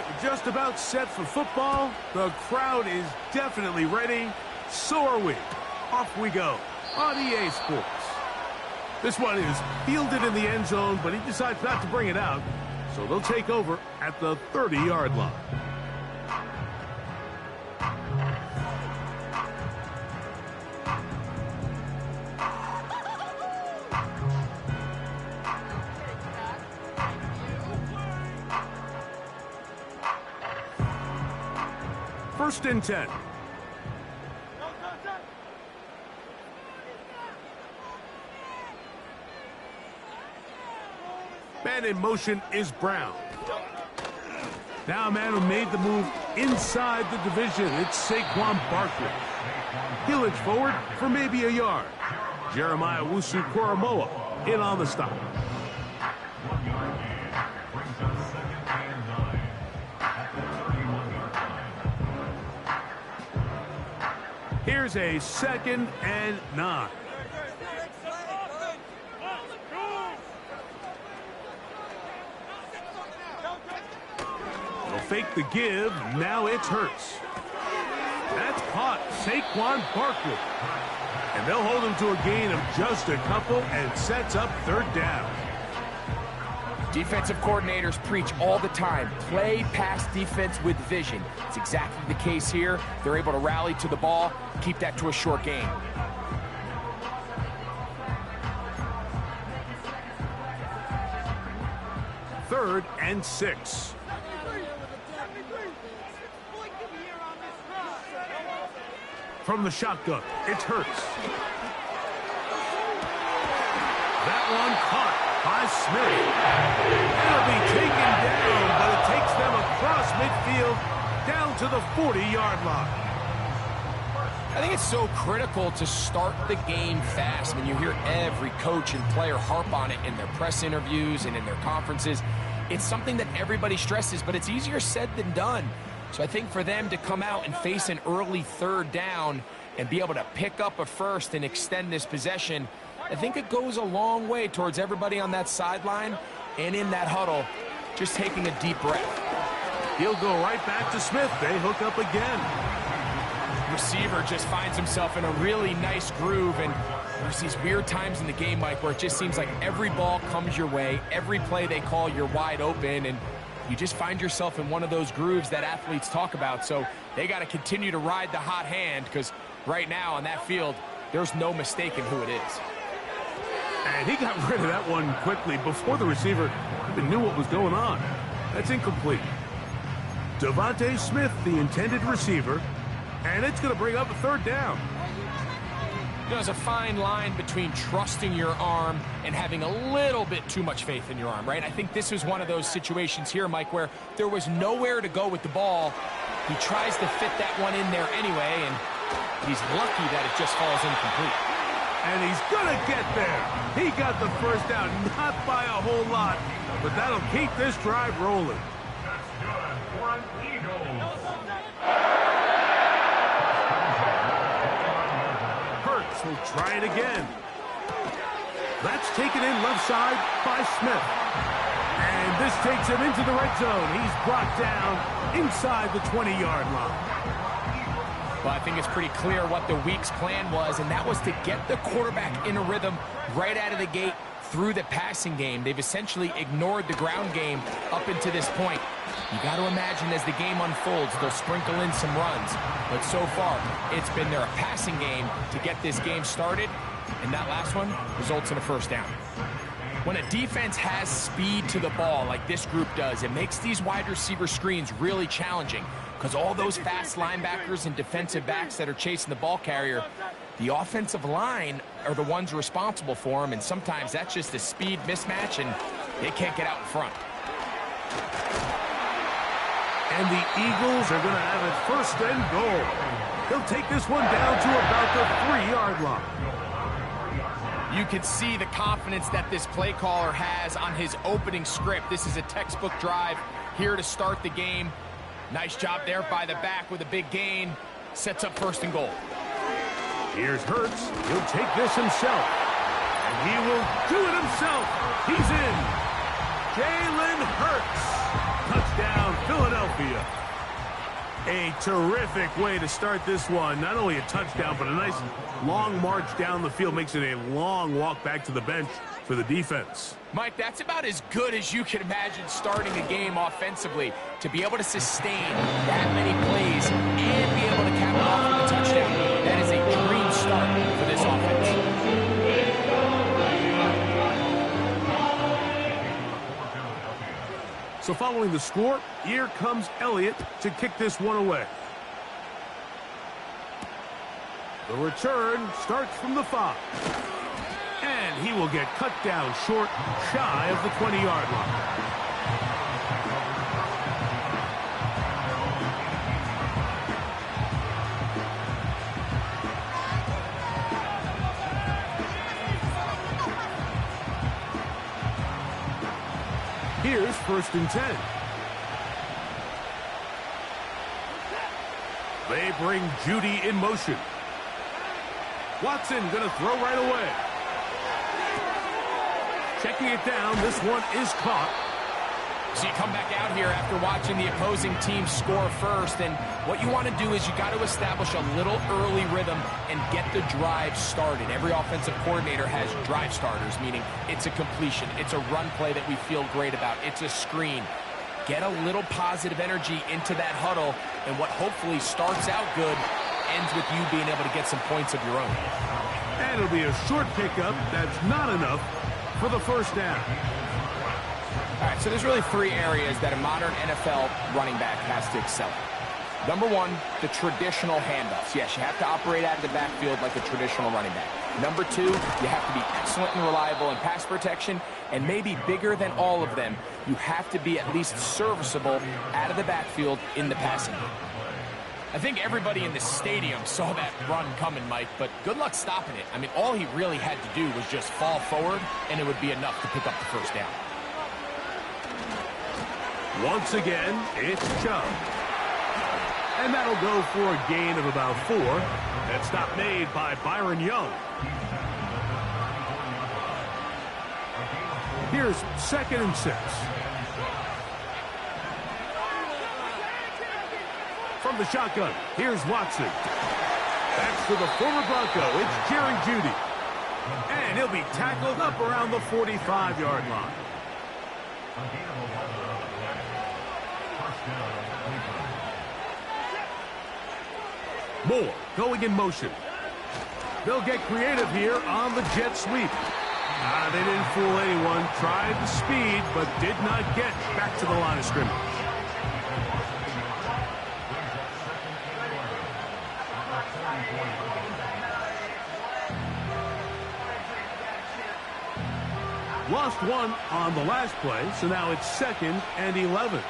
right, we're just about set for football. The crowd is definitely ready. So are we. Off we go on EA Sports. This one is fielded in the end zone, but he decides not to bring it out. So they'll take over at the 30-yard line. First and 10. Man in motion is Brown. Now a man who made the move inside the division. It's Saquon Barkley. He'll inch forward for maybe a yard. Jeremiah Owusu-Koramoah in on the stop. Here's a 2nd and 9. They'll fake the give. Now it's Hurts. That's caught. Saquon Barkley. And they'll hold him to a gain of just a couple and sets up 3rd down. Defensive coordinators preach all the time, play pass defense with vision. It's exactly the case here. They're able to rally to the ball, keep that to a short gain. Third and 6. From the shotgun, it's Hurts. That one caught by Smith. It'll be taken down, but it takes them across midfield down to the 40-yard line. I think it's so critical to start the game fast. I mean, you hear every coach and player harp on it in their press interviews and in their conferences. It's something that everybody stresses, but it's easier said than done. So I think for them to come out and face an early 3rd down and be able to pick up a first and extend this possession, I think it goes a long way towards everybody on that sideline and in that huddle just taking a deep breath. He'll go right back to Smith. They hook up again. Receiver just finds himself in a really nice groove, and there's these weird times in the game, Mike, where it just seems like every ball comes your way, every play they call, you're wide open, and you just find yourself in one of those grooves that athletes talk about. So they got to continue to ride the hot hand, because right now on that field, there's no mistaking who it is. And he got rid of that one quickly before the receiver even knew what was going on. That's incomplete. Devontae Smith, the intended receiver, and it's going to bring up a 3rd down. There's a fine line between trusting your arm and having a little bit too much faith in your arm, right? I think this was one of those situations here, Mike, where there was nowhere to go with the ball. He tries to fit that one in there anyway, and he's lucky that it just falls incomplete. And he's going to get there. He got the 1st down, not by a whole lot, but that'll keep this drive rolling. Hurts will try it again. That's taken in left side by Smith. And this takes him into the red zone. He's brought down inside the 20-yard line. Well, I think it's pretty clear what the week's plan was, and that was to get the quarterback in a rhythm right out of the gate through the passing game. They've essentially ignored the ground game up until this point. You got to imagine as the game unfolds, they'll sprinkle in some runs. But so far, it's been their passing game to get this game started, and that last one results in a 1st down. When a defense has speed to the ball like this group does, it makes these wide receiver screens really challenging, because all those fast linebackers and defensive backs that are chasing the ball carrier, the offensive line are the ones responsible for them, and sometimes that's just a speed mismatch, and they can't get out in front. And the Eagles are going to have it 1st and goal. He'll take this one down to about the 3-yard line. You can see the confidence that this play caller has on his opening script. This is a textbook drive here to start the game. Nice job there by the back with a big gain. Sets up 1st and goal. Here's Hurts. He'll take this himself. And he will do it himself. He's in. Jalen Hurts. Touchdown, Philadelphia. Philadelphia. A terrific way to start this one. Not only a touchdown, but a nice long march down the field. Makes it a long walk back to the bench for the defense. Mike, that's about as good as you can imagine starting a game offensively. To be able to sustain that many plays and be able to cap it off with a touchdown, that is a dream start for this offense. So following the score, here comes Elliott to kick this one away. The return starts from the 5. And he will get cut down short, shy of the 20-yard line. Here's 1st and 10. They bring Judy in motion. Watson going to throw right away. Checking it down. This one is caught. So you come back out here after watching the opposing team score first, and what you want to do is you got to establish a little early rhythm and get the drive started. Every offensive coordinator has drive starters, meaning it's a completion, it's a run play that we feel great about, it's a screen. Get a little positive energy into that huddle, and what hopefully starts out good ends with you being able to get some points of your own. And it'll be a short pickup. That's not enough for the 1st down. All right, so there's really 3 areas that a modern NFL running back has to excel at. Number 1, the traditional handoffs. Yes, you have to operate out of the backfield like a traditional running back. Number 2, you have to be excellent and reliable in pass protection, and maybe bigger than all of them, you have to be at least serviceable out of the backfield in the passing game. I think everybody in the stadium saw that run coming, Mike, but good luck stopping it. I mean, all he really had to do was just fall forward, and it would be enough to pick up the 1st down. Once again, it's Chubb. And that'll go for a gain of about 4. That stop made by Byron Young. Here's 2nd and 6. From the shotgun, here's Watson. That's to the former Bronco. It's Jerry Jeudy. And he'll be tackled up around the 45-yard line. Moore going in motion. They'll get creative here on the jet sweep. They didn't fool anyone. Tried the speed, but did not get back to the line of scrimmage. Lost one on the last play, so now it's 2nd and 11.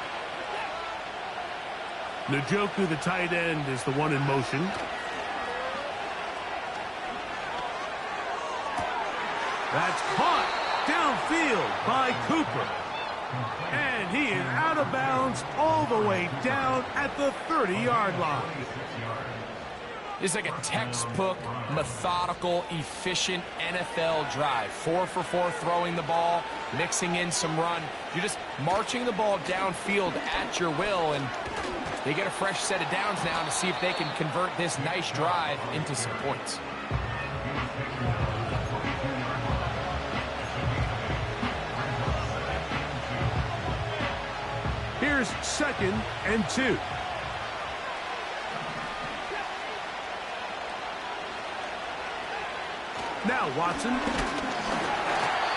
Njoku, the tight end, is the one in motion. That's caught downfield by Cooper. And he is out of bounds all the way down at the 30-yard line. It's like a textbook, methodical, efficient NFL drive. 4 for 4 throwing the ball, mixing in some run. You're just marching the ball downfield at your will, and they get a fresh set of downs now to see if they can convert this nice drive into some points. Here's 2nd and 2. Now Watson.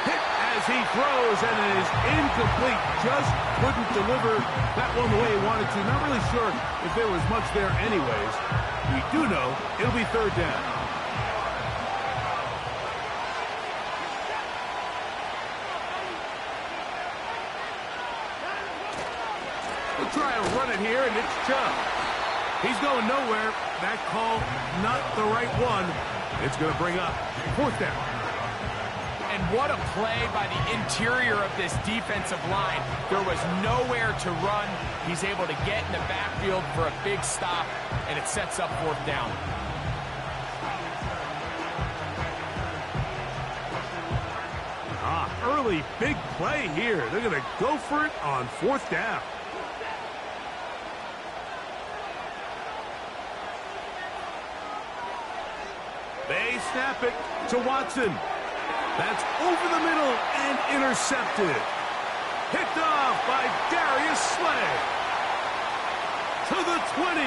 Hit as he throws, and it is incomplete. Just couldn't deliver that one the way he wanted to. Not really sure if there was much there anyways. We do know it'll be 3rd down. We'll try and run it here, and it's Chubb. He's going nowhere. That call, not the right one. It's going to bring up 4th down. And what a play by the interior of this defensive line. There was nowhere to run. He's able to get in the backfield for a big stop, and it sets up 4th down. Early big play here. They're going to go for it on 4th down. snap it to Watson. That's over the middle and intercepted. Picked off by Darius Slay. To the 20.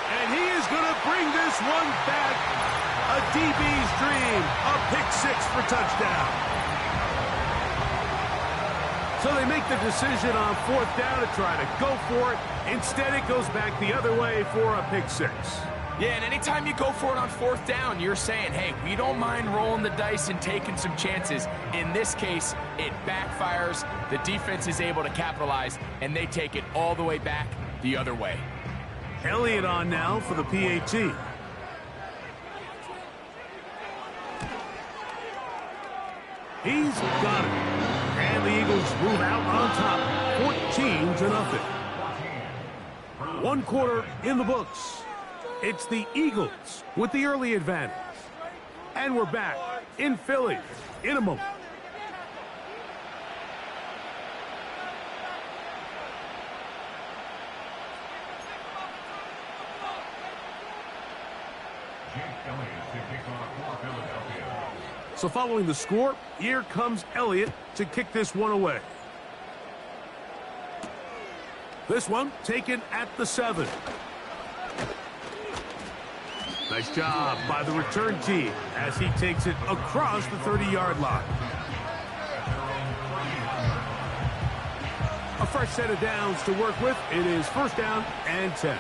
And he is going to bring this one back. A DB's dream. A pick six for touchdown. So they make the decision on fourth down to try to go for it. Instead, it goes back the other way for a pick six. Yeah, and anytime you go for it on fourth down, you're saying, hey, we don't mind rolling the dice and taking some chances. In this case, it backfires. The defense is able to capitalize, and they take it all the way back the other way. Elliott on now for the PAT. He's got it. And the Eagles move out on top, 14-0. One quarter in the books. It's the Eagles with the early advantage. And we're back in Philly in a moment. So following the score, here comes Elliott to kick this one away. This one taken at the 7. Nice job by the return team as he takes it across the 30-yard line. A fresh set of downs to work with. It is first down and 10.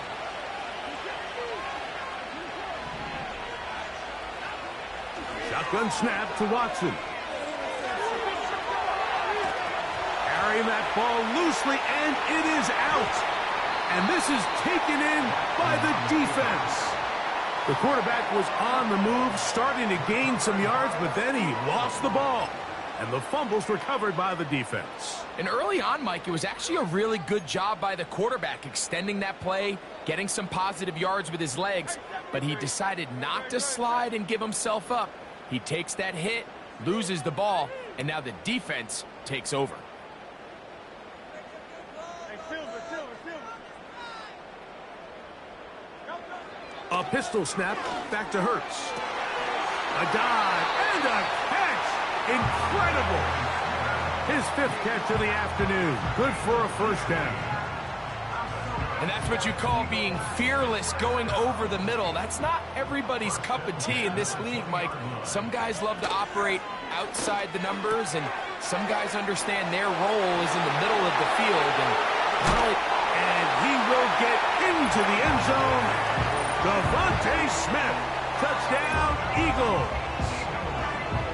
Shotgun snap to Watson. Carrying that ball loosely, and it is out. And this is taken in by the defense. The quarterback was on the move, starting to gain some yards, but then he lost the ball. And the fumble's recovered by the defense. And early on, Mike, it was actually a really good job by the quarterback, extending that play, getting some positive yards with his legs, but he decided not to slide and give himself up. He takes that hit, loses the ball, and now the defense takes over. A pistol snap back to Hurts. A dive and a catch. Incredible. His 5th catch of the afternoon. Good for a first down. And that's what you call being fearless, going over the middle. That's not everybody's cup of tea in this league, Mike. Some guys love to operate outside the numbers, and some guys understand their role is in the middle of the field. And he will get into the end zone. Devontae Smith, touchdown, Eagles.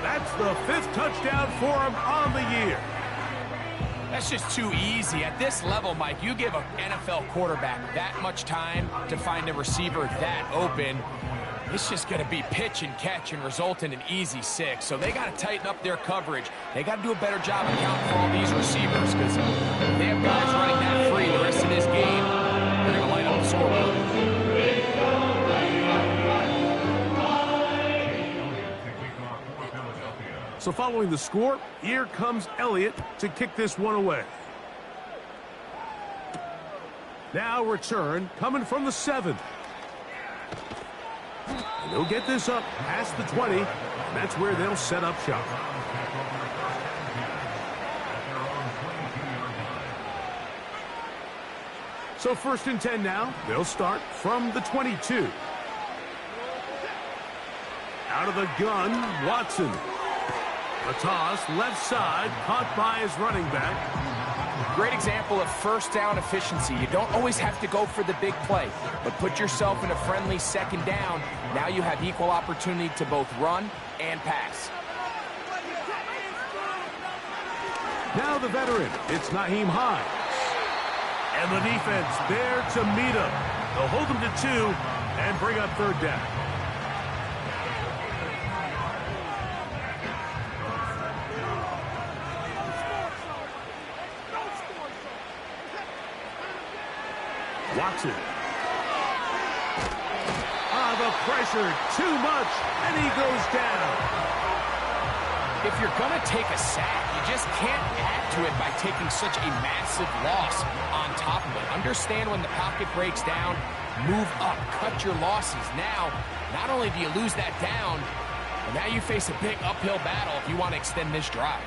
That's the 5th touchdown for him on the year. That's just too easy. At this level, Mike, you give an NFL quarterback that much time to find a receiver that open, it's just going to be pitch and catch and result in an easy 6. So they got to tighten up their coverage. They got to do a better job accounting for all these receivers, because if they have guys running that free the rest of this game, they're going to light up the scoreboard. So following the score, here comes Elliott to kick this one away. Now return coming from the 7. And they'll get this up past the 20, and that's where they'll set up shop. So 1st and 10 now. They'll start from the 22. Out of the gun, Watson. A toss, left side, caught by his running back. Great example of first down efficiency. You don't always have to go for the big play, but put yourself in a friendly second down. Now you have equal opportunity to both run and pass. Now the veteran, it's Nyheim Hines. And the defense there to meet him. They'll hold him to 2 and bring up 3rd down. Watson. The pressure, too much, and he goes down. if you're going to take a sack, you just can't add to it by taking such a massive loss on top of it. Understand when the pocket breaks down, move up, cut your losses. Now, not only do you lose that down, but now you face a big uphill battle if you want to extend this drive.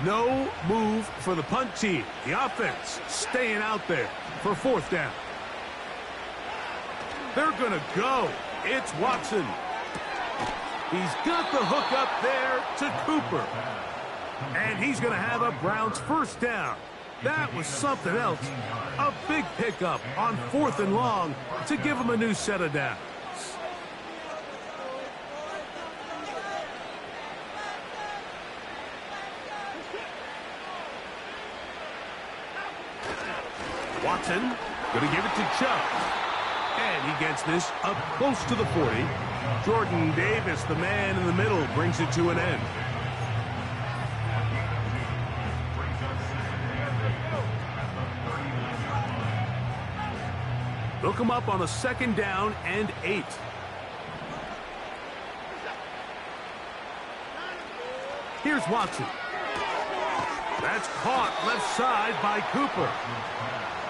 No move for the punt team. The offense staying out there for fourth down. They're going to go. It's Watson. He's got the hook up there to Cooper. And he's going to have a Browns first down. That was something else. A big pickup on 4th and long to give him a new set of downs. Watson going to give it to Chubb. And he gets this up close to the 40. Jordan Davis, the man in the middle, brings it to an end. They'll come up on a 2nd down and 8. Here's Watson. That's caught left side by Cooper.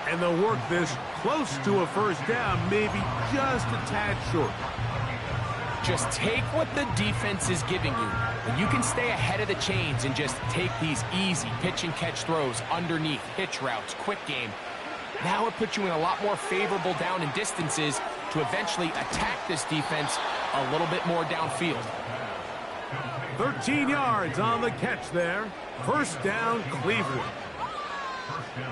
And they'll work this close to a first down, maybe just a tad short. Just take what the defense is giving you. When you can stay ahead of the chains and just take these easy pitch and catch throws underneath, hitch routes, quick game, now it puts you in a lot more favorable down and distances to eventually attack this defense a little bit more downfield. 13 yards on the catch there. First down, Cleveland.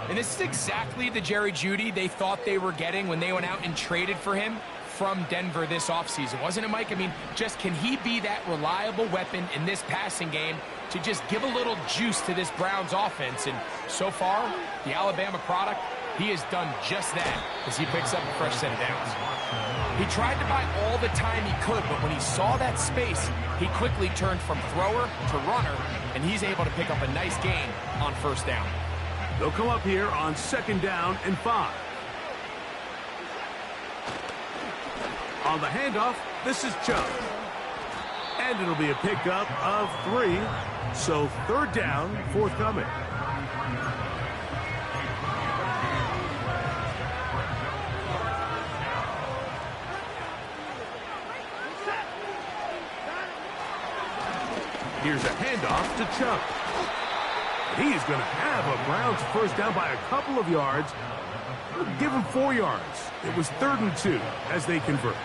And this is exactly the Jerry Jeudy they thought they were getting when they went out and traded for him from Denver this offseason. Wasn't it, Mike? I mean, just can he be that reliable weapon in this passing game to just give a little juice to this Browns offense? And so far, the Alabama product, he has done just that as he picks up a fresh set of downs. He tried to buy all the time he could, but when he saw that space, he quickly turned from thrower to runner, and he's able to pick up a nice gain on first down. They'll come up here on 2nd down and 5. On the handoff, this is Chubb. And it'll be a pickup of 3. So 3rd down, forthcoming. Here's a handoff to Chubb. He's going to have a Browns first down by a couple of yards. Give him 4 yards. It was 3rd and 2 as they convert.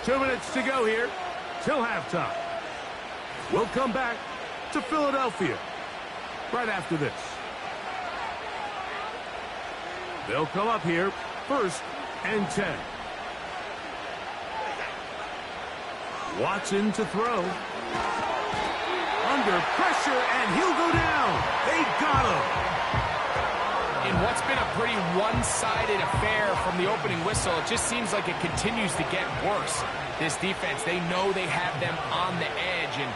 Two minutes to go here till halftime. We'll come back to Philadelphia right after this. They'll come up here 1st and 10. Watson to throw. Under pressure, and he'll go down. They got him. In what's been a pretty one-sided affair from the opening whistle, it just seems like it continues to get worse. This defense, they know they have them on the edge, and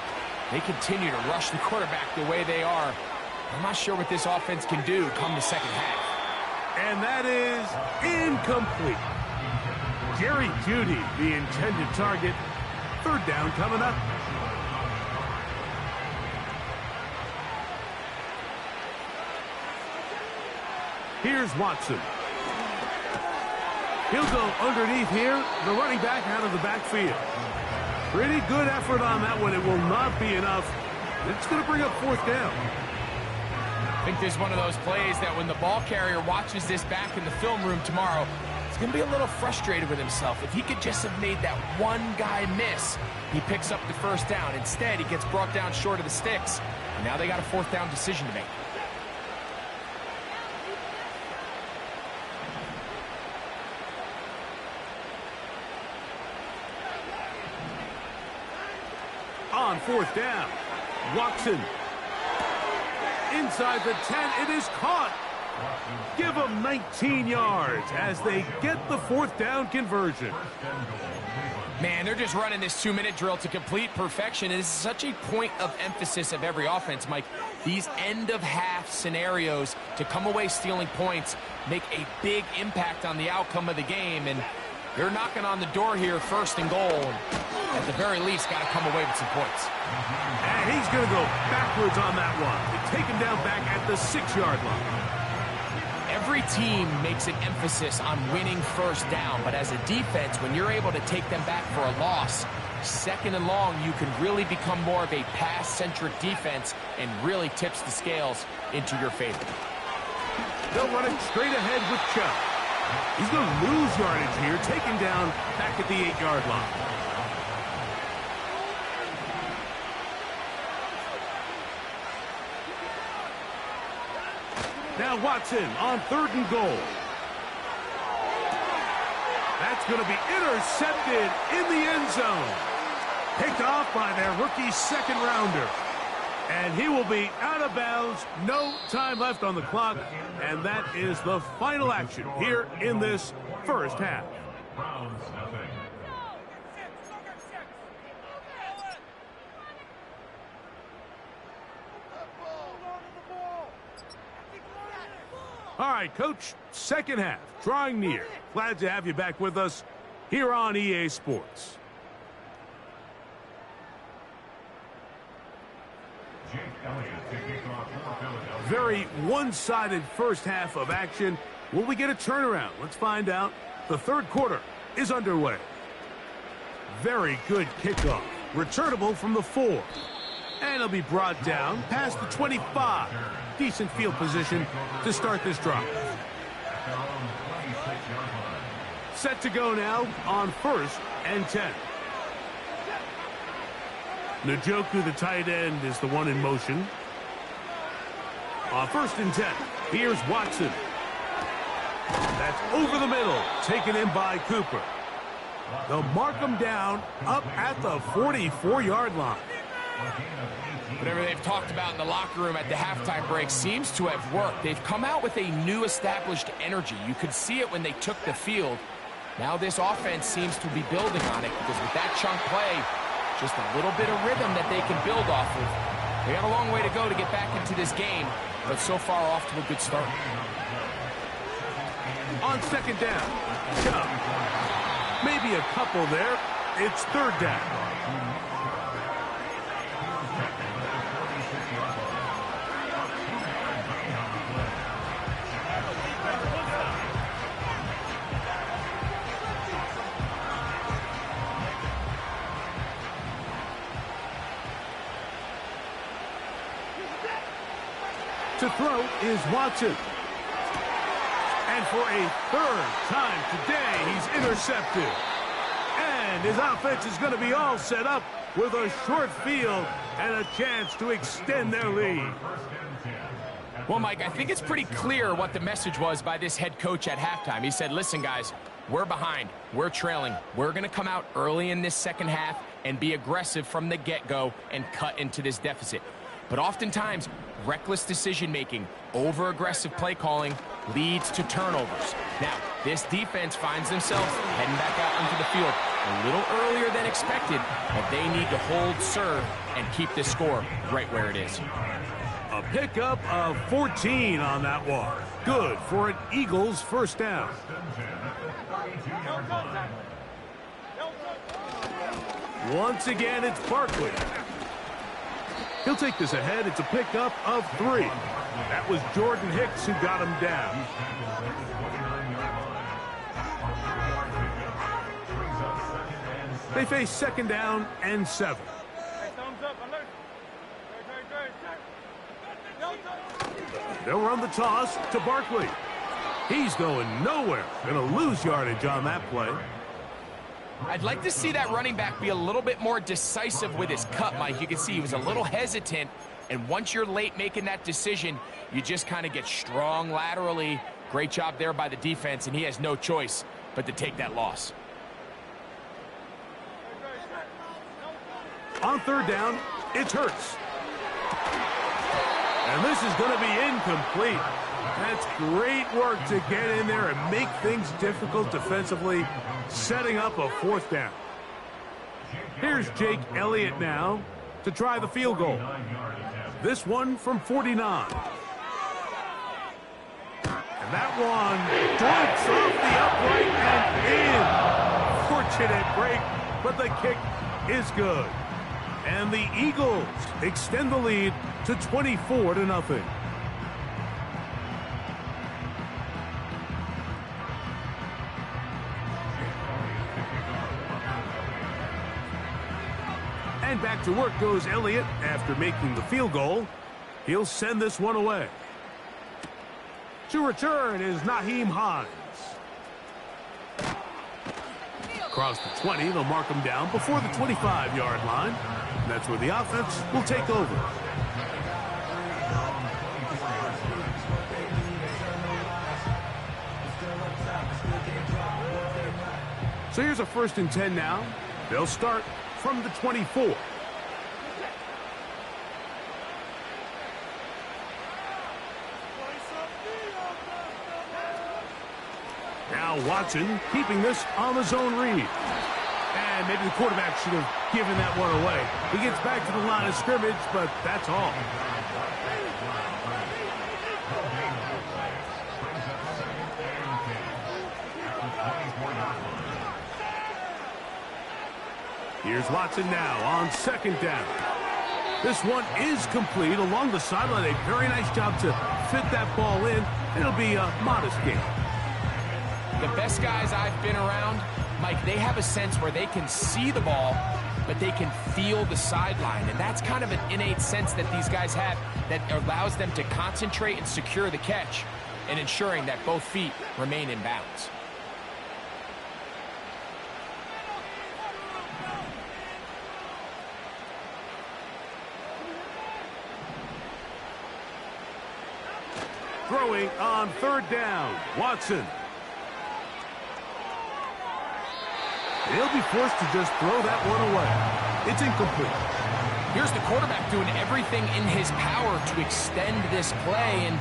they continue to rush the quarterback the way they are. I'm not sure what this offense can do come the second half. And that is incomplete. Jerry Jeudy, the intended target. 3rd down coming up. Here's Watson. He'll go underneath here. The running back out of the backfield. Pretty good effort on that one. It will not be enough. It's going to bring up 4th down. I think this is one of those plays that when the ball carrier watches this back in the film room tomorrow, he's going to be a little frustrated with himself. If he could just have made that one guy miss, he picks up the first down. Instead, he gets brought down short of the sticks. And now they got a 4th down decision to make. On 4th down, Watson. Inside the 10, it is caught. Give them 19 yards as they get the 4th down conversion. Man, they're just running this 2-minute drill to complete perfection. And this is such a point of emphasis of every offense, Mike. These end-of-half scenarios to come away stealing points make a big impact on the outcome of the game. And they're knocking on the door here, 1st and goal. At the very least, got to come away with some points. And he's going to go backwards on that one. They take him down back at the 6-yard line. Every team makes an emphasis on winning 1st down, but as a defense, when you're able to take them back for a loss, 2nd and long, you can really become more of a pass-centric defense and really tips the scales into your favor. They'll run it straight ahead with Chubb. He's going to lose yardage here, taken down back at the 8-yard line. Now Watson on 3rd and goal. That's going to be intercepted in the end zone. Picked off by their rookie 2nd-rounder. And he will be out of bounds. No time left on the clock. And that is the final action here in this 1st half. All right, Coach, 2nd half, drawing near. Glad to have you back with us here on EA Sports. Very one-sided 1st half of action. Will we get a turnaround? Let's find out. The 3rd quarter is underway. Very good kickoff. Returnable from the 4. And it'll be brought down past the 25. Decent field position to start this drive. Set to go now on 1st and 10. Njoku, the tight end, is the one in motion. On 1st and 10, here's Watson. That's over the middle, taken in by Cooper. They'll mark him down up at the 44-yard line. Whatever they've talked about in the locker room at the halftime break seems to have worked. They've come out with a new established energy. You could see it when they took the field. Now this offense seems to be building on it because with that chunk play, just a little bit of rhythm that they can build off of. They got a long way to go to get back into this game, but so far off to a good start. On 2nd down, Chubb. Maybe a couple there. It's 3rd down. To throw is Watson. And for a 3rd time today, he's intercepted. And his offense is going to be all set up with a short field and a chance to extend their lead. Well, Mike, I think it's pretty clear what the message was by this head coach at halftime. He said, listen, guys, we're behind. We're trailing. We're going to come out early in this 2nd half and be aggressive from the get-go and cut into this deficit. But oftentimes, reckless decision-making, over-aggressive play calling leads to turnovers. Now, this defense finds themselves heading back out onto the field a little earlier than expected, but they need to hold serve and keep this score right where it is. A pickup of 14 on that one. Good for an Eagles 1st down. Once again, it's Barkley. He'll take this ahead. It's a pickup of 3. That was Jordan Hicks who got him down. They face 2nd down and 7. They'll run the toss to Barkley. He's going nowhere. Going to lose yardage on that play. I'd like to see that running back be a little bit more decisive with his cut, Mike. You can see he was a little hesitant, and once you're late making that decision, you just kind of get strong laterally. Great job there by the defense, and he has no choice but to take that loss. On 3rd down, it's Hurts. And this is going to be incomplete. That's great work to get in there and make things difficult defensively, setting up a 4th down. Here's Jake Elliott now to try the field goal. This one from 49. And that one floats off the upright and in. Fortunate break, but the kick is good. And the Eagles extend the lead to 24-0. And back to work goes Elliott after making the field goal. He'll send this one away. To return is Nyheim Hines. Across the 20, they'll mark him down before the 25-yard line. That's where the offense will take over. So here's a 1st and 10 now. They'll start from the 24. Now Watson keeping this on the zone read. And maybe the quarterback should have given that one away. He gets back to the line of scrimmage, but that's all. Here's Watson now on 2nd down. This one is complete along the sideline. A very nice job to fit that ball in. It'll be a modest gain. The best guys I've been around, Mike, they have a sense where they can see the ball, but they can feel the sideline. And that's kind of an innate sense that these guys have that allows them to concentrate and secure the catch and ensuring that both feet remain in bounds. Throwing on 3rd down, Watson. He'll be forced to just throw that one away. It's incomplete. Here's the quarterback doing everything in his power to extend this play, and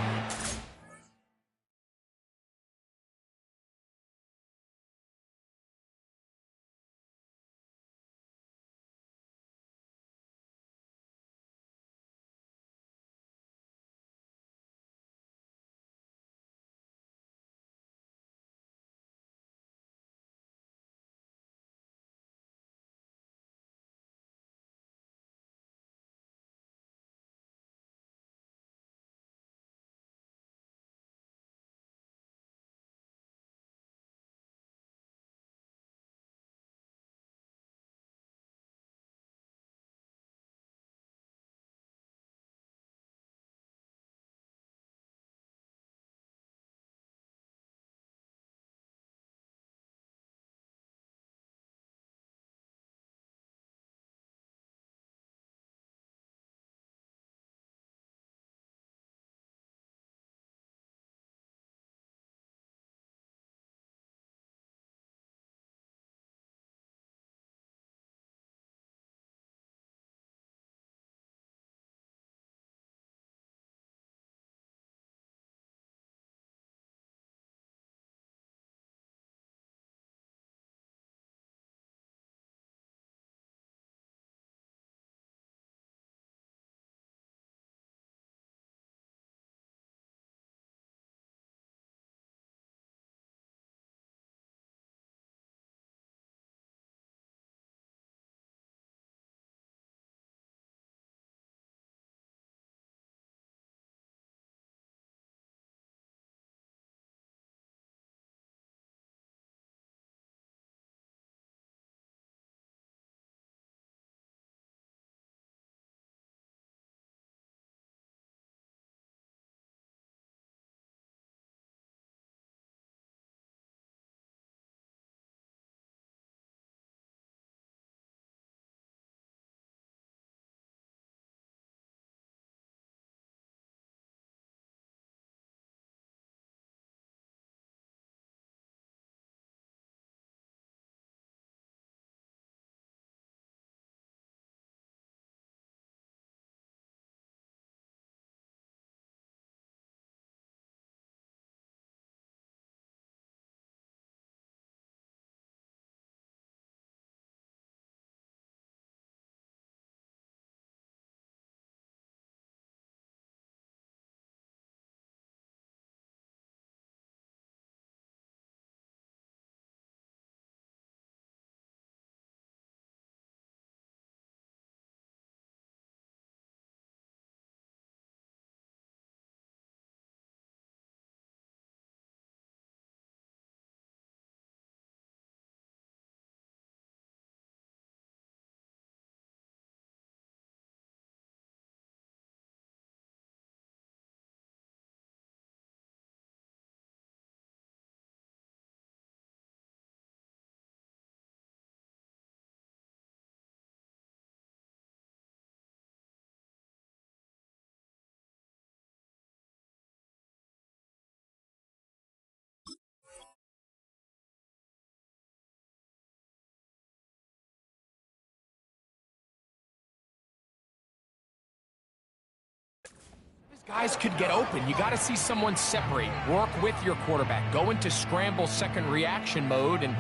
Guys could get open. You got to see someone separate, work with your quarterback, go into scramble second reaction mode, and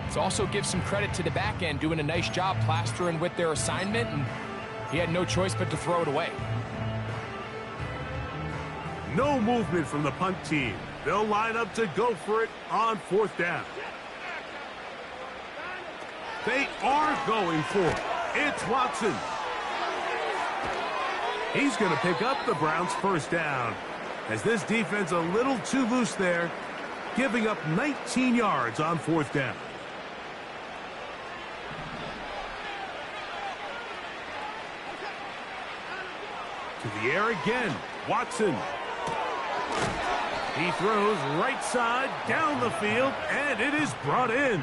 it also gives some credit to the back end doing a nice job plastering with their assignment, and he had no choice but to throw it away. No movement from the punt team. They'll line up to go for it on 4th down. They are going for it. It's Watson. He's going to pick up the Browns' 1st down, as this defense a little too loose there, giving up 19 yards on 4th down. To the air again, Watson. He throws right side down the field, and it is brought in.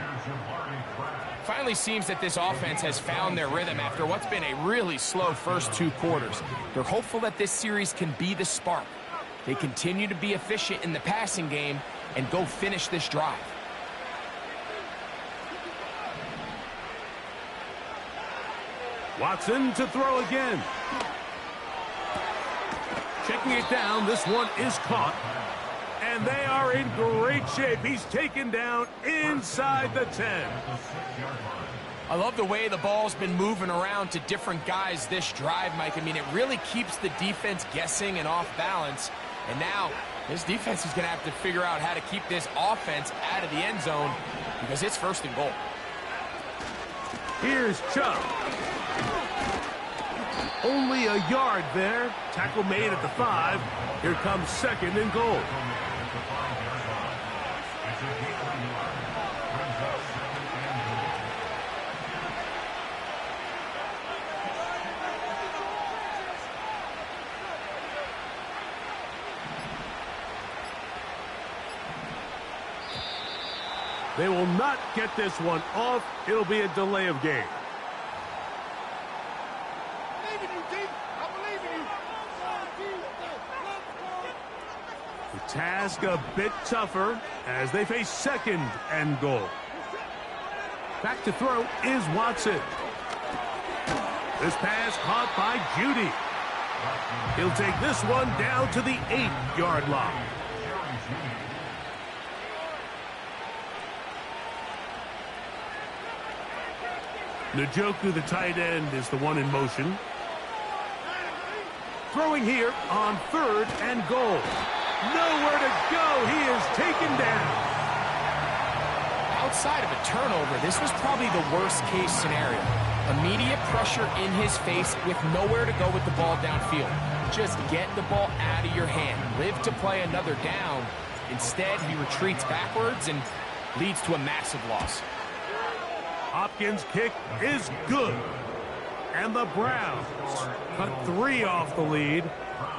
Finally seems that this offense has found their rhythm after what's been a really slow first 2 quarters. They're hopeful that this series can be the spark. They continue to be efficient in the passing game and go finish this drive. Watson to throw again. Checking it down, this one is caught. And they are in great shape. He's taken down inside the 10. I love the way the ball's been moving around to different guys this drive, Mike. I mean, it really keeps the defense guessing and off balance. And now, this defense is going to have to figure out how to keep this offense out of the end zone because it's 1st and goal. Here's Chubb. Only a yard there. Tackle made at the 5. Here comes 2nd and goal. They will not get this one off. It'll be a delay of game. The task a bit tougher as they face 2nd and goal. Back to throw is Watson. This pass caught by Judy. He'll take this one down to the 8-yard line. Njoku, the tight end, is the one in motion. Throwing here on 3rd and goal. Nowhere to go. He is taken down. Outside of a turnover, this was probably the worst-case scenario. Immediate pressure in his face with nowhere to go with the ball downfield. Just get the ball out of your hand. Live to play another down. Instead, he retreats backwards and leads to a massive loss. Hopkins' kick is good. And the Browns cut 3 off the lead,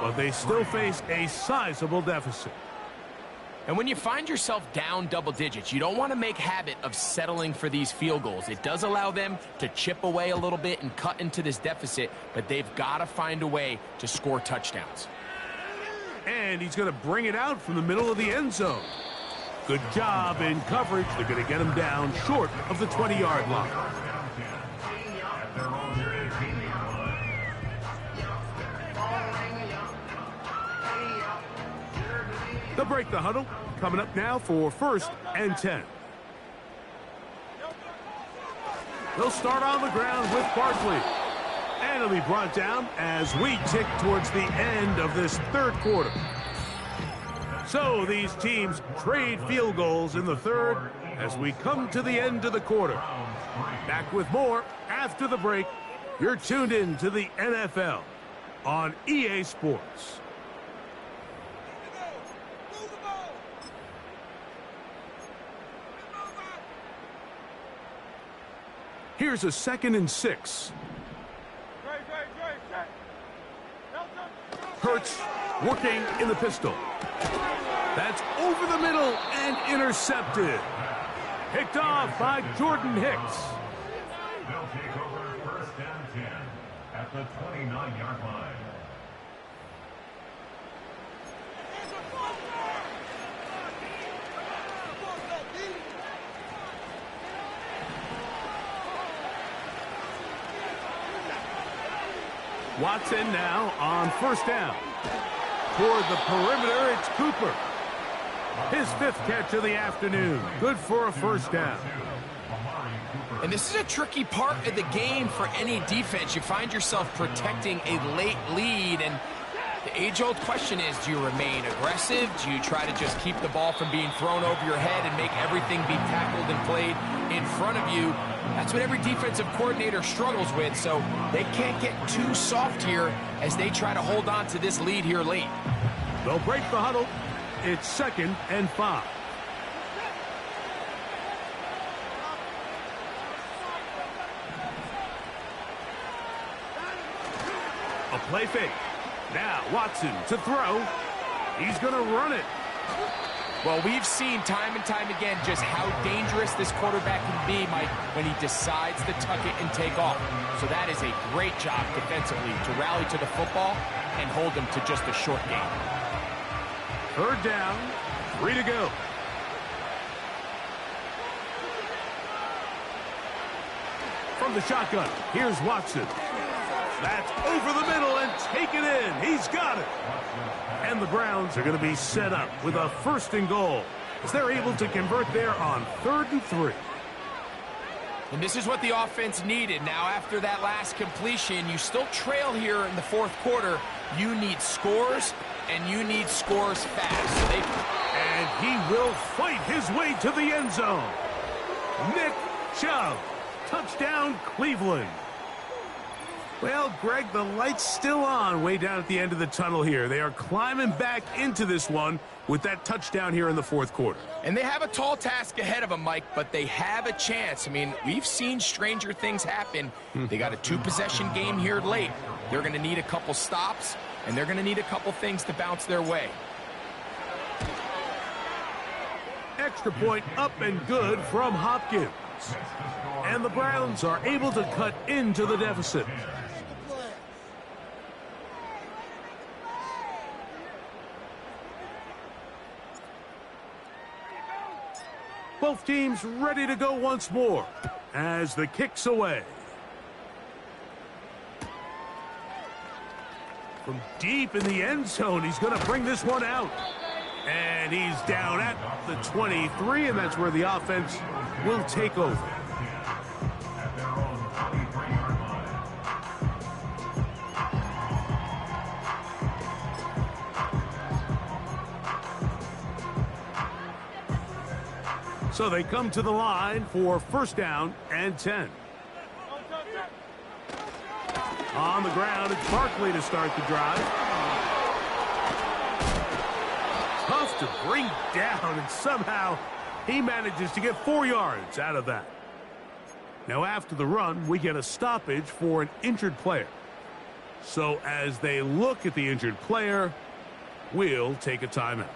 but they still face a sizable deficit. And when you find yourself down double digits, you don't want to make habit of settling for these field goals. It does allow them to chip away a little bit and cut into this deficit, but they've got to find a way to score touchdowns. And he's going to bring it out from the middle of the end zone. Good job in coverage. They're going to get him down short of the 20-yard line. They'll break the huddle. Coming up now for 1st and 10. They'll start on the ground with Barkley. And it'll be brought down as we tick towards the end of this 3rd quarter. So these teams trade field goals in the 3rd as we come to the end of the quarter. Back with more after the break. You're tuned in to the NFL on EA Sports. Here's a 2nd and 6. Hurts working in the pistol. That's over the middle and intercepted. Picked off by Jordan Hicks. They'll take over 1st and 10 at the 29-yard line. Watson now on 1st down. toward the perimeter. It's Cooper. His 5th catch of the afternoon. Good for a first down. And this is a tricky part of the game for any defense. You find yourself protecting a late lead, and the age-old question is, do you remain aggressive? Do you try to just keep the ball from being thrown over your head and make everything be tackled and played in front of you? That's what every defensive coordinator struggles with, so they can't get too soft here as they try to hold on to this lead here late. They'll break the huddle. It's 2nd and 5. A play fake. Now Watson to throw. He's going to run it. Well, we've seen time and time again just how dangerous this quarterback can be, Mike, when he decides to tuck it and take off. So that is a great job defensively to rally to the football and hold them to just a short gain. 3rd down, 3 to go. From the shotgun, here's Watson. That's over the middle and taken in. He's got it. And the Browns are going to be set up with a 1st and goal as they're able to convert there on 3rd and 3. And this is what the offense needed. Now, after that last completion, you still trail here in the 4th quarter. You need scores, and you need scores fast. And he will fight his way to the end zone. Nick Chubb. Touchdown, Cleveland. Well, Greg, the light's still on way down at the end of the tunnel here. They are climbing back into this one with that touchdown here in the 4th quarter. And they have a tall task ahead of them, Mike, but they have a chance. I mean, we've seen stranger things happen. They got a 2-possession game here late. They're going to need a couple stops, and they're going to need a couple things to bounce their way. Extra point up and good from Hopkins. And the Browns are able to cut into the deficit. Both teams ready to go once more as the kick's away. From deep in the end zone, he's going to bring this one out. And he's down at the 23, and that's where the offense will take over. So they come to the line for 1st down and 10. On the ground, it's Barkley to start the drive. Tough to bring down, and somehow he manages to get 4 yards out of that. Now after the run, we get a stoppage for an injured player. So as they look at the injured player, we'll take a timeout.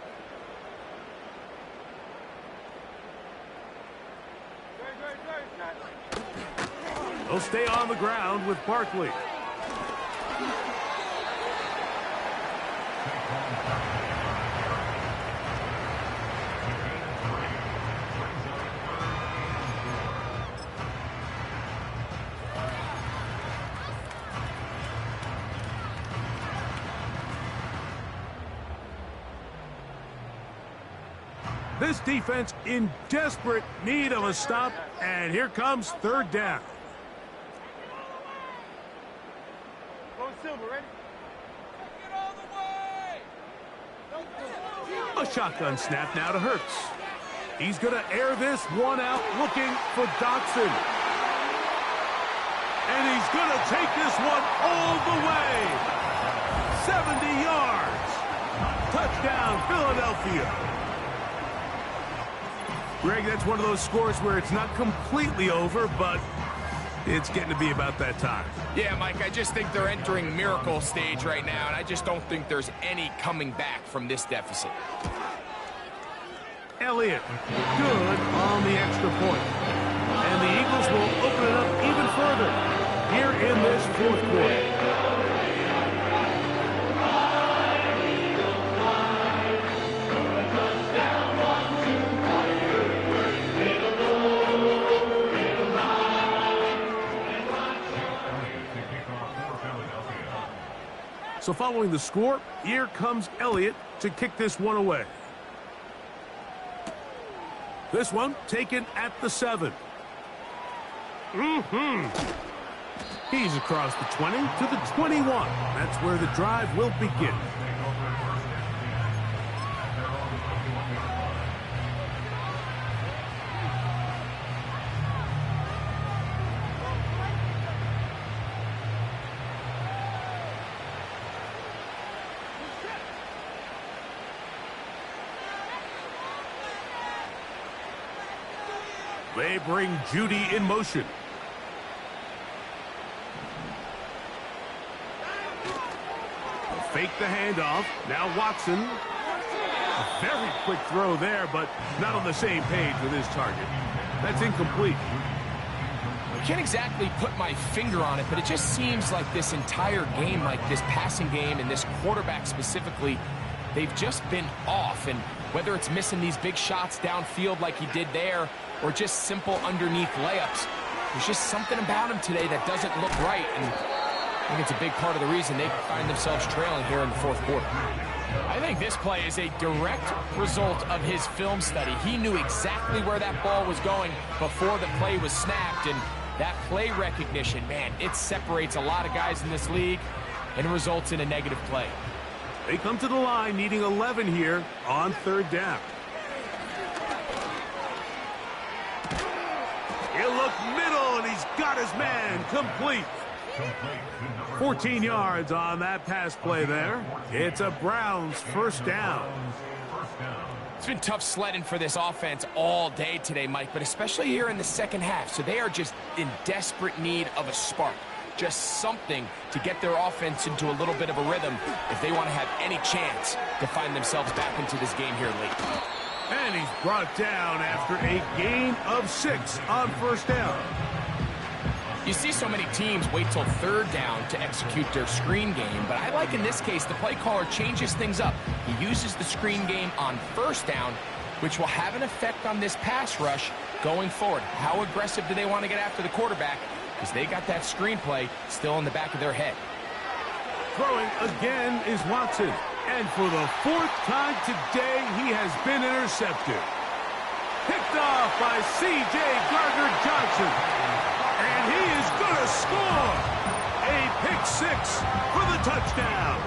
They'll stay on the ground with Barkley. This defense in desperate need of a stop, and here comes 3rd down. A shotgun snap now to Hurts. He's going to air this one out, looking for Dotson. And he's going to take this one all the way. 70 yards. Touchdown, Philadelphia. Greg, that's one of those scores where it's not completely over, but it's getting to be about that time. Yeah, Mike, I just think they're entering miracle stage right now, and I just don't think there's any coming back from this deficit. Elliott, good on the extra point. And the Eagles will open it up even further here in this 4th quarter. So following the score, here comes Elliott to kick this one away. This one taken at the 7. He's across the 20 to the 21. That's where the drive will begin. They bring Judy in motion. Fake the handoff. Now Watson. A very quick throw there, but not on the same page with his target. That's incomplete. I can't exactly put my finger on it, but it just seems like this entire game, like this passing game and this quarterback specifically, they've just been off. And whether it's missing these big shots downfield like he did there, or just simple underneath layups, there's just something about him today that doesn't look right. And I think it's a big part of the reason they find themselves trailing here in the fourth quarter. I think this play is a direct result of his film study. He knew exactly where that ball was going before the play was snapped, and that play recognition, man, it separates a lot of guys in this league and results in a negative play. They come to the line needing 11 here on third down. He'll look middle, and he's got his man complete. 14 yards on that pass play there. It's a Browns first down. It's been tough sledding for this offense all day today, Mike, but especially here in the second half. So they are just in desperate need of a spark. Just something to get their offense into a little bit of a rhythm if they want to have any chance to find themselves back into this game here late. And he's brought down after a gain of 6 on first down. You see so many teams wait till third down to execute their screen game, but I like in this case the play caller changes things up. He uses the screen game on first down, which will have an effect on this pass rush going forward. How aggressive do they want to get after the quarterback? Because they got that screenplay still in the back of their head. Throwing again is Watson. And for the 4th time today, he has been intercepted. Picked off by C.J. Gardner-Johnson. And he is going to score. A pick 6 for the touchdown.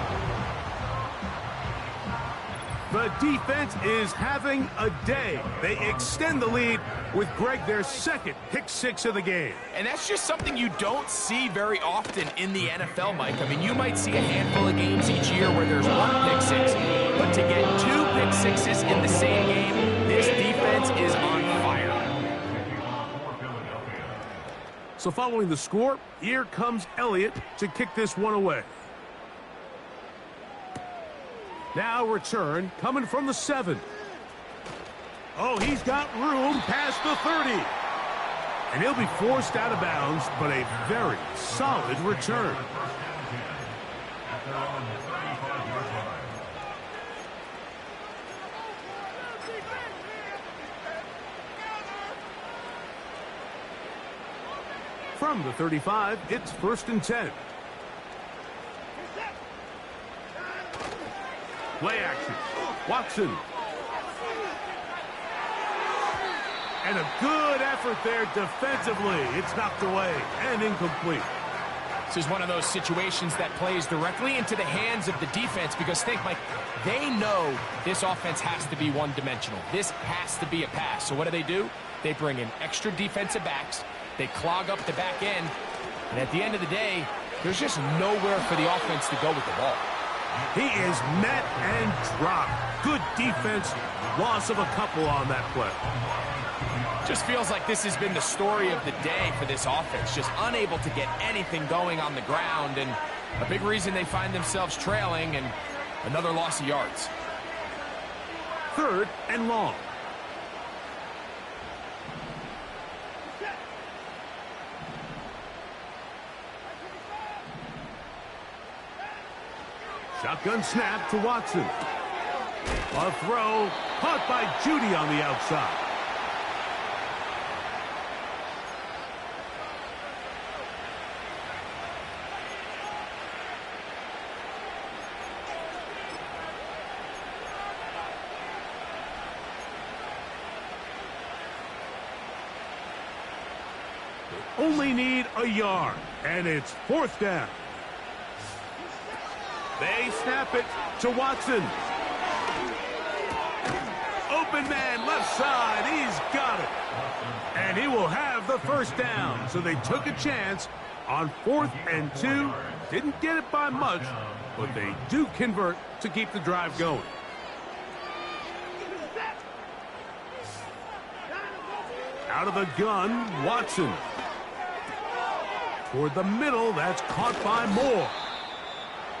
The defense is having a day. They extend the lead with Greg, their second pick 6 of the game. And that's just something you don't see very often in the NFL, Mike. I mean, you might see a handful of games each year where there's 1 pick 6, but to get 2 pick 6s in the same game, this defense is on fire. So following the score, here comes Elliott to kick this one away. Now return coming from the 7. Oh, he's got room past the 30. And he'll be forced out of bounds, but a very solid return. From the 35, it's 1st and 10. Play action. Watson. And a good effort there defensively. It's knocked away and incomplete. This is one of those situations that plays directly into the hands of the defense because think, Mike, they know this offense has to be one-dimensional. This has to be a pass. So what do? They bring in extra defensive backs. They clog up the back end. And at the end of the day, there's just nowhere for the offense to go with the ball. He is met and dropped. Good defense. Loss of a couple on that play. Just feels like this has been the story of the day for this offense. Just unable to get anything going on the ground. And a big reason they find themselves trailing and another loss of yards. 3rd and long. Shotgun snap to Watson. A throw caught by Judy on the outside. only need a yard, and it's 4th down. They snap it to Watson. Open man, left side, he's got it. And he will have the 1st down. So they took a chance on 4th and 2. Didn't get it by much, but they do convert to keep the drive going. Out of the gun, Watson. Toward the middle, that's caught by Moore.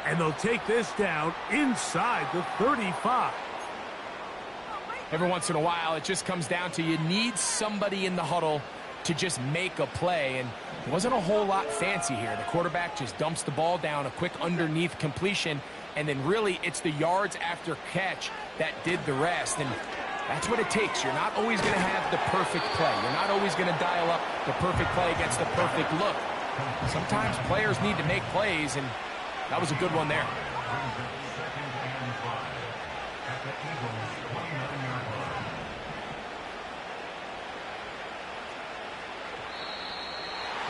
And they'll take this down inside the 35. Every once in a while, it just comes down to you need somebody in the huddle to just make a play. And it wasn't a whole lot fancy here. The quarterback just dumps the ball down, a quick underneath completion, and then really it's the yards after catch that did the rest. And that's what it takes. You're not always going to have the perfect play. You're not always going to dial up the perfect play against the perfect look. Sometimes players need to make plays, and that was a good one there.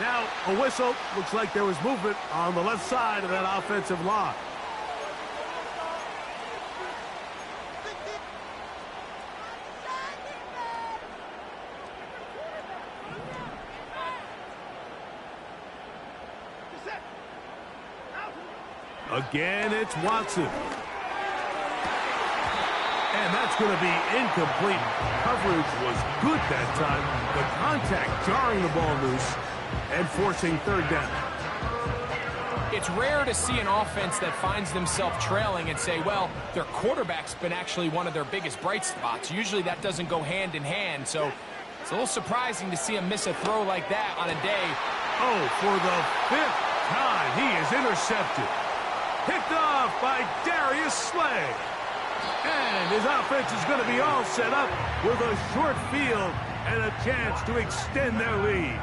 Now, a whistle. Looks like there was movement on the left side of that offensive line. Again, it's Watson. And that's going to be incomplete. Coverage was good that time. The contact jarring the ball loose and forcing 3rd down. It's rare to see an offense that finds themselves trailing and say, well, their quarterback's been actually one of their biggest bright spots. Usually that doesn't go hand in hand, so it's a little surprising to see him miss a throw like that on a day. Oh, for the 5th time, he is intercepted. Picked off by Darius Slay. And his offense is going to be all set up with a short field and a chance to extend their lead.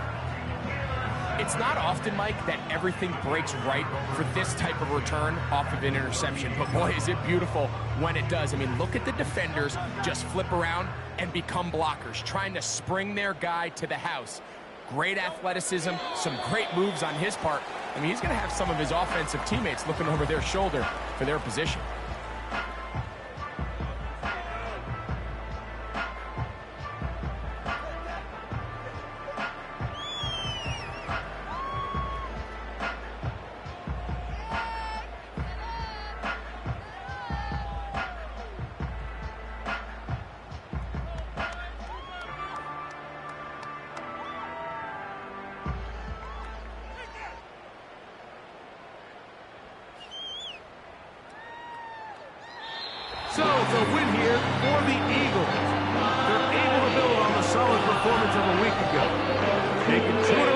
It's not often, Mike, that everything breaks right for this type of return off of an interception. But boy, is it beautiful when it does. I mean, look at the defenders just flip around and become blockers, trying to spring their guy to the house. Great athleticism, some great moves on his part. I mean, he's going to have some of his offensive teammates looking over their shoulder for their position. So, it's a win here for the Eagles. They're able to build on the solid performance of a week ago. They can